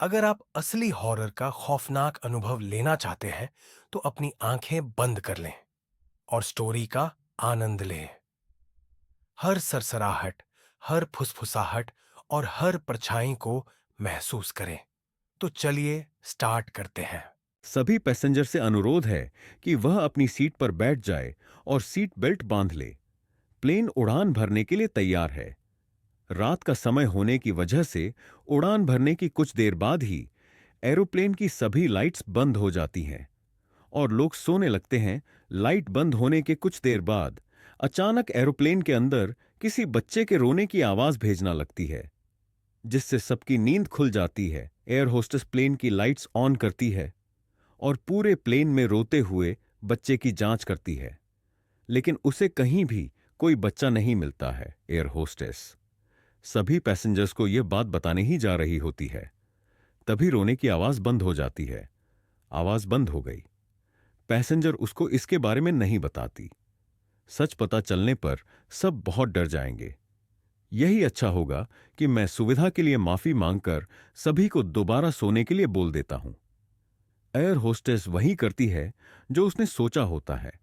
अगर आप असली हॉरर का खौफनाक अनुभव लेना चाहते हैं, तो अपनी आंखें बंद कर लें और स्टोरी का आनंद लें। हर सरसराहट, हर फुसफुसाहट और हर परछाई को महसूस करें। तो चलिए स्टार्ट करते हैं। सभी पैसेंजर से अनुरोध है कि वह अपनी सीट पर बैठ जाए और सीट बेल्ट बांध ले। प्लेन उड़ान भरने के लिए तैयार है। रात का समय होने की वजह से उड़ान भरने की कुछ देर बाद ही एरोप्लेन की सभी लाइट्स बंद हो जाती हैं और लोग सोने लगते हैं। लाइट बंद होने के कुछ देर बाद अचानक एरोप्लेन के अंदर किसी बच्चे के रोने की आवाज भेजना लगती है, जिससे सबकी नींद खुल जाती है। एयर होस्टेस प्लेन की लाइट्स ऑन करती है और पूरे प्लेन में रोते हुए बच्चे की जांच करती है, लेकिन उसे कहीं भी कोई बच्चा नहीं मिलता है। एयर होस्टेस सभी पैसेंजर्स को यह बात बताने ही जा रही होती है, तभी रोने की आवाज बंद हो जाती है। आवाज बंद हो गई। पैसेंजर उसको इसके बारे में नहीं बताती। सच पता चलने पर सब बहुत डर जाएंगे। यही अच्छा होगा कि मैं सुविधा के लिए माफी मांगकर सभी को दोबारा सोने के लिए बोल देता हूं। एयर होस्टेस वही करती है जो उसने सोचा होता है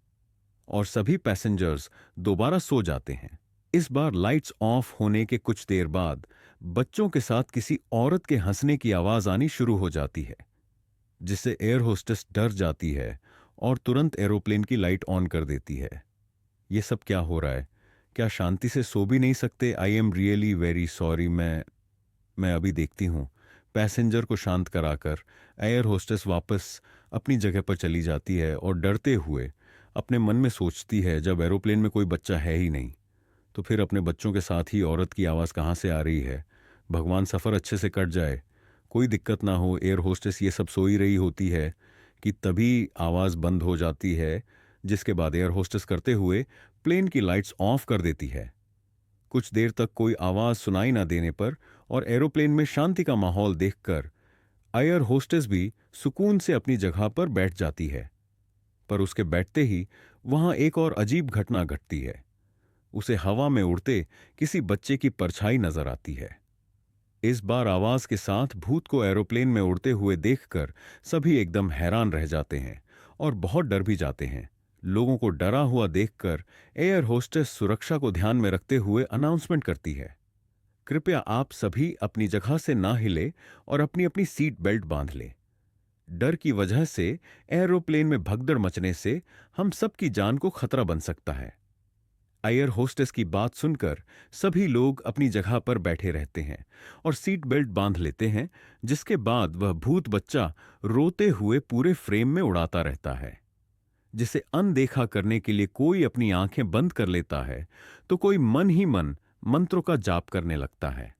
और सभी पैसेंजर्स दोबारा सो जाते हैं। इस बार लाइट्स ऑफ होने के कुछ देर बाद बच्चों के साथ किसी औरत के हंसने की आवाज आनी शुरू हो जाती है, जिससे एयर होस्टेस डर जाती है और तुरंत एरोप्लेन की लाइट ऑन कर देती है। ये सब क्या हो रहा है? क्या शांति से सो भी नहीं सकते? I am really very sorry. मैं अभी देखती हूँ। पैसेंजर को शांत कराकर एयर होस्टेस वापस अपनी जगह पर चली जाती है और डरते हुए अपने मन में सोचती है, जब एरोप्लेन में कोई बच्चा है ही नहीं, तो फिर अपने बच्चों के साथ ही औरत की आवाज़ कहाँ से आ रही है? भगवान सफ़र अच्छे से कट जाए, कोई दिक्कत ना हो। एयर होस्टेस ये सब सो ही रही होती है कि तभी आवाज़ बंद हो जाती है, जिसके बाद एयर होस्टेस करते हुए प्लेन की लाइट्स ऑफ कर देती है। कुछ देर तक कोई आवाज सुनाई ना देने पर और एरोप्लेन में शांति का माहौल देखकर एयर होस्टेस भी सुकून से अपनी जगह पर बैठ जाती है। पर उसके बैठते ही वहां एक और अजीब घटना घटती है। उसे हवा में उड़ते किसी बच्चे की परछाई नजर आती है। इस बार आवाज के साथ भूत को एरोप्लेन में उड़ते हुए देखकर सभी एकदम हैरान रह जाते हैं और बहुत डर भी जाते हैं। लोगों को डरा हुआ देखकर एयर होस्टेस सुरक्षा को ध्यान में रखते हुए अनाउंसमेंट करती है, कृपया आप सभी अपनी जगह से ना हिले और अपनी अपनी सीट बेल्ट बांध लें। डर की वजह से एरोप्लेन में भगदड़ मचने से हम सबकी जान को खतरा बन सकता है। एयर होस्टेस की बात सुनकर सभी लोग अपनी जगह पर बैठे रहते हैं और सीट बेल्ट बांध लेते हैं, जिसके बाद वह भूत बच्चा रोते हुए पूरे फ्रेम में उड़ाता रहता है। जिसे अनदेखा करने के लिए कोई अपनी आंखें बंद कर लेता है, तो कोई मन ही मन मंत्रों का जाप करने लगता है।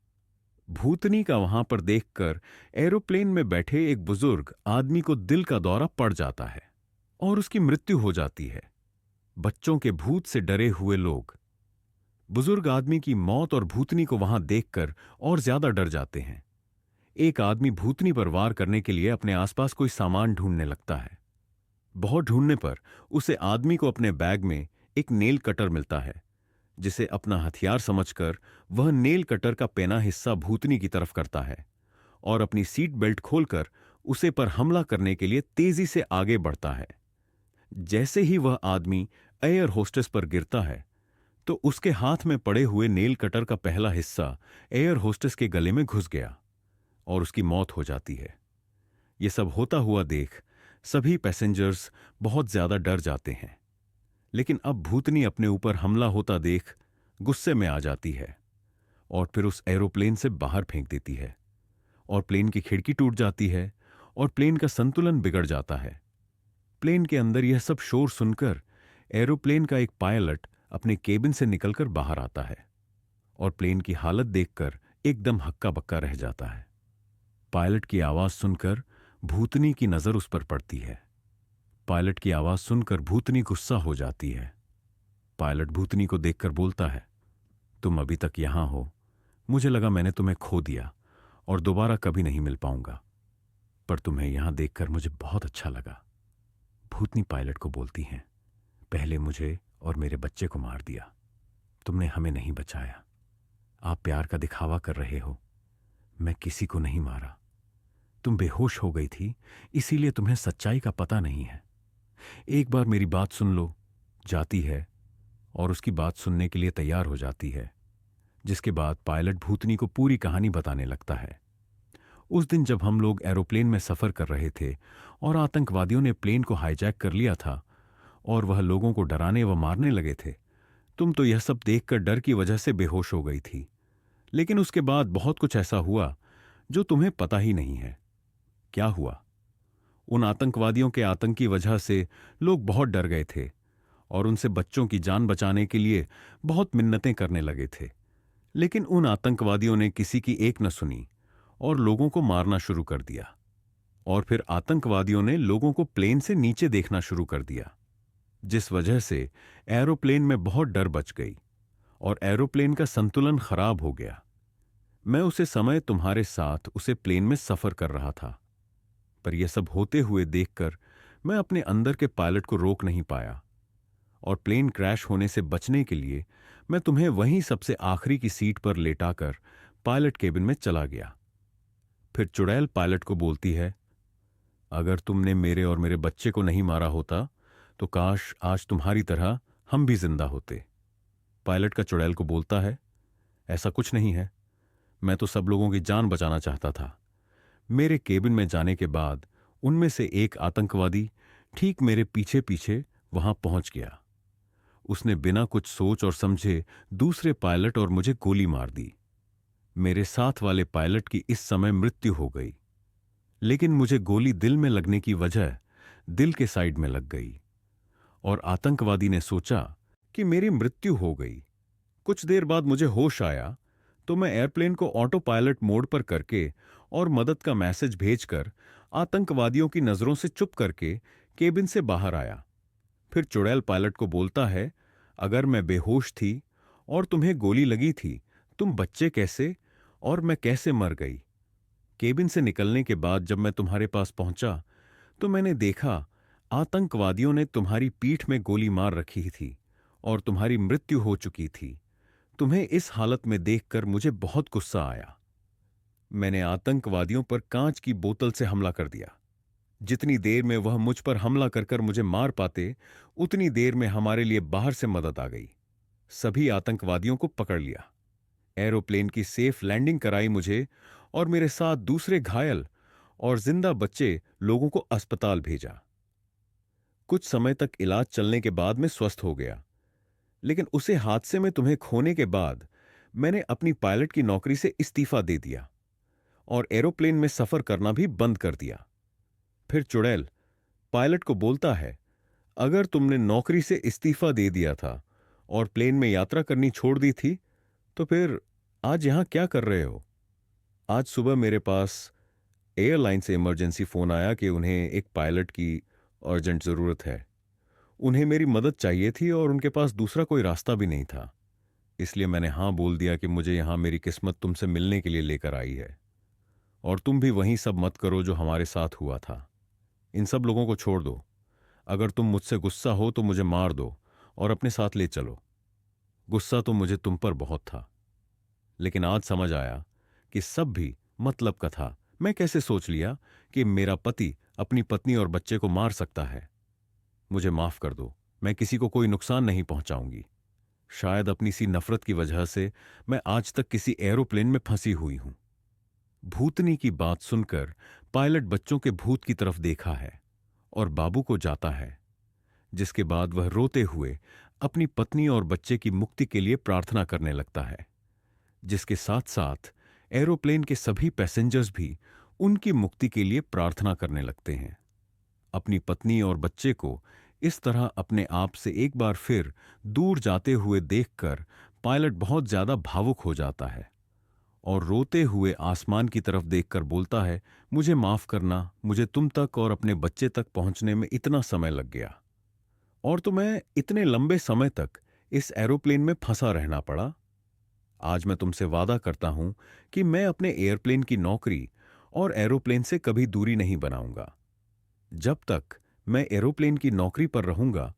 भूतनी का वहां पर देखकर एरोप्लेन में बैठे एक बुजुर्ग आदमी को दिल का दौरा पड़ जाता है और उसकी मृत्यु हो जाती है। बच्चों के भूत से डरे हुए लोग बुजुर्ग आदमी की मौत और भूतनी को वहां देखकर और ज्यादा डर जाते हैं। एक आदमी भूतनी पर वार करने के लिए अपने आसपास कोई सामान ढूंढने लगता है। बहुत ढूंढने पर उसे आदमी को अपने बैग में एक नेल कटर मिलता है, जिसे अपना हथियार समझकर वह नेल कटर का पैना हिस्सा भूतनी की तरफ करता है और अपनी सीट बेल्ट खोलकर उसे पर हमला करने के लिए तेजी से आगे बढ़ता है। जैसे ही वह आदमी एयर होस्टेस पर गिरता है, तो उसके हाथ में पड़े हुए नेल कटर का पहला हिस्सा एयर होस्टेस के गले में घुस गया और उसकी मौत हो जाती है। यह सब होता हुआ देख सभी पैसेंजर्स बहुत ज्यादा डर जाते हैं, लेकिन अब भूतनी अपने ऊपर हमला होता देख गुस्से में आ जाती है और फिर उस एरोप्लेन से बाहर फेंक देती है और प्लेन की खिड़की टूट जाती है और प्लेन का संतुलन बिगड़ जाता है। प्लेन के अंदर यह सब शोर सुनकर एरोप्लेन का एक पायलट अपने केबिन से निकलकर बाहर आता है और प्लेन की हालत देखकर एकदम हक्का बक्का रह जाता है। पायलट की आवाज सुनकर भूतनी की नजर उस पर पड़ती है। पायलट की आवाज सुनकर भूतनी गुस्सा हो जाती है। पायलट भूतनी को देखकर बोलता है, तुम अभी तक यहां हो, मुझे लगा मैंने तुम्हें खो दिया और दोबारा कभी नहीं मिल पाऊंगा, पर तुम्हें यहां देखकर मुझे बहुत अच्छा लगा। भूतनी पायलट को बोलती हैं, पहले मुझे और मेरे बच्चे को मार दिया, तुमने हमें नहीं बचाया। आप प्यार का दिखावा कर रहे हो, मैं किसी को नहीं मारा। तुम बेहोश हो गई थी, इसीलिए तुम्हें सच्चाई का पता नहीं है। एक बार मेरी बात सुन लो। जाती है और उसकी बात सुनने के लिए तैयार हो जाती है, जिसके बाद पायलट भूतनी को पूरी कहानी बताने लगता है। उस दिन जब हम लोग एरोप्लेन में सफर कर रहे थे और आतंकवादियों ने प्लेन को हाईजैक कर लिया था और वह लोगों को डराने व मारने लगे थे, तुम तो यह सब देखकर डर की वजह से बेहोश हो गई थी। लेकिन उसके बाद बहुत कुछ ऐसा हुआ जो तुम्हें पता ही नहीं है। क्या हुआ? उन आतंकवादियों के आतंक की वजह से लोग बहुत डर गए थे और उनसे बच्चों की जान बचाने के लिए बहुत मिन्नतें करने लगे थे। लेकिन उन आतंकवादियों ने किसी की एक न सुनी और लोगों को मारना शुरू कर दिया। और फिर आतंकवादियों ने लोगों को प्लेन से नीचे देखना शुरू कर दिया, जिस वजह से एरोप्लेन में बहुत डर बच गई और एरोप्लेन का संतुलन खराब हो गया। मैं उसे समय तुम्हारे साथ उसे प्लेन में सफर कर रहा था, पर यह सब होते हुए देखकर मैं अपने अंदर के पायलट को रोक नहीं पाया और प्लेन क्रैश होने से बचने के लिए मैं तुम्हें वहीं सबसे आखिरी की सीट पर लेटाकर पायलट केबिन में चला गया। फिर चुड़ैल पायलट को बोलती है, अगर तुमने मेरे और मेरे बच्चे को नहीं मारा होता तो काश आज तुम्हारी तरह हम भी जिंदा होते। पायलट का चुड़ैल को बोलता है, ऐसा कुछ नहीं है, मैं तो सब लोगों की जान बचाना चाहता था। मेरे केबिन में जाने के बाद उनमें से एक आतंकवादी ठीक मेरे पीछे पीछे वहां पहुंच गया। उसने बिना कुछ सोच और समझे दूसरे पायलट और मुझे गोली मार दी। मेरे साथ वाले पायलट की इस समय मृत्यु हो गई, लेकिन मुझे गोली दिल में लगने की वजह दिल के साइड में लग गई और आतंकवादी ने सोचा कि मेरी मृत्यु हो गई। कुछ देर बाद मुझे होश आया तो मैं एयरप्लेन को ऑटो पायलट मोड पर करके और मदद का मैसेज भेजकर आतंकवादियों की नजरों से चुप करके केबिन से बाहर आया। फिर चुड़ैल पायलट को बोलता है, अगर मैं बेहोश थी और तुम्हें गोली लगी थी, तुम बच्चे कैसे और मैं कैसे मर गई? केबिन से निकलने के बाद जब मैं तुम्हारे पास पहुंचा तो मैंने देखा आतंकवादियों ने तुम्हारी पीठ में गोली मार रखी थी और तुम्हारी मृत्यु हो चुकी थी। तुम्हें इस हालत में देखकर मुझे बहुत गुस्सा आया। मैंने आतंकवादियों पर कांच की बोतल से हमला कर दिया। जितनी देर में वह मुझ पर हमला कर कर मुझे मार पाते, उतनी देर में हमारे लिए बाहर से मदद आ गई। सभी आतंकवादियों को पकड़ लिया, एरोप्लेन की सेफ लैंडिंग कराई मुझे और मेरे साथ दूसरे घायल और जिंदा बच्चे लोगों को अस्पताल भेजा। कुछ समय तक इलाज चलने के बाद मैं स्वस्थ हो गया, लेकिन उसे हादसे में तुम्हें खोने के बाद मैंने अपनी पायलट की नौकरी से इस्तीफा दे दिया और एरोप्लेन में सफर करना भी बंद कर दिया। फिर चुड़ैल पायलट को बोलता है, अगर तुमने नौकरी से इस्तीफा दे दिया था और प्लेन में यात्रा करनी छोड़ दी थी, तो फिर आज यहां क्या कर रहे हो? आज सुबह मेरे पास एयरलाइन से इमरजेंसी फोन आया कि उन्हें एक पायलट की अर्जेंट जरूरत है। उन्हें मेरी मदद चाहिए थी और उनके पास दूसरा कोई रास्ता भी नहीं था, इसलिए मैंने हां बोल दिया कि मुझे यहां मेरी किस्मत तुमसे मिलने के लिए लेकर आई है और तुम भी वही सब मत करो जो हमारे साथ हुआ था। इन सब लोगों को छोड़ दो। अगर तुम मुझसे गुस्सा हो तो मुझे मार दो और अपने साथ ले चलो। गुस्सा तो मुझे तुम पर बहुत था, लेकिन आज समझ आया कि सब भी मतलब का था। मैं कैसे सोच लिया कि मेरा पति अपनी पत्नी और बच्चे को मार सकता है। मुझे माफ कर दो, मैं किसी को कोई नुकसान नहीं पहुंचाऊंगी। शायद अपनी सी नफरत की वजह से मैं आज तक किसी एरोप्लेन में फंसी हुई हूं। भूतनी की बात सुनकर पायलट बच्चों के भूत की तरफ देखा है और बाबू को जाता है, जिसके बाद वह रोते हुए अपनी पत्नी और बच्चे की मुक्ति के लिए प्रार्थना करने लगता है, जिसके साथ साथ एरोप्लेन के सभी पैसेंजर्स भी उनकी मुक्ति के लिए प्रार्थना करने लगते हैं। अपनी पत्नी और बच्चे को इस तरह अपने आप से एक बार फिर दूर जाते हुए देखकर पायलट बहुत ज्यादा भावुक हो जाता है और रोते हुए आसमान की तरफ देखकर बोलता है, मुझे माफ करना, मुझे तुम तक और अपने बच्चे तक पहुंचने में इतना समय लग गया और तो मैं इतने लंबे समय तक इस एरोप्लेन में फंसा रहना पड़ा। आज मैं तुमसे वादा करता हूं कि मैं अपने एयरप्लेन की नौकरी और एरोप्लेन से कभी दूरी नहीं बनाऊंगा। जब तक मैं एरोप्लेन की नौकरी पर रहूंगा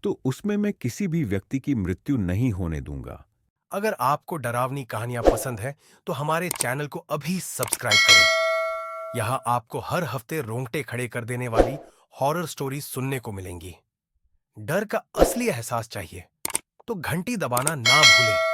तो उसमें मैं किसी भी व्यक्ति की मृत्यु नहीं होने दूंगा। अगर आपको डरावनी कहानियां पसंद हैं, तो हमारे चैनल को अभी सब्सक्राइब करें यहाँ आपको हर हफ्ते रोंगटे खड़े कर देने वाली हॉरर स्टोरी सुनने को मिलेंगी। डर का असली एहसास चाहिए तो घंटी दबाना ना भूलें।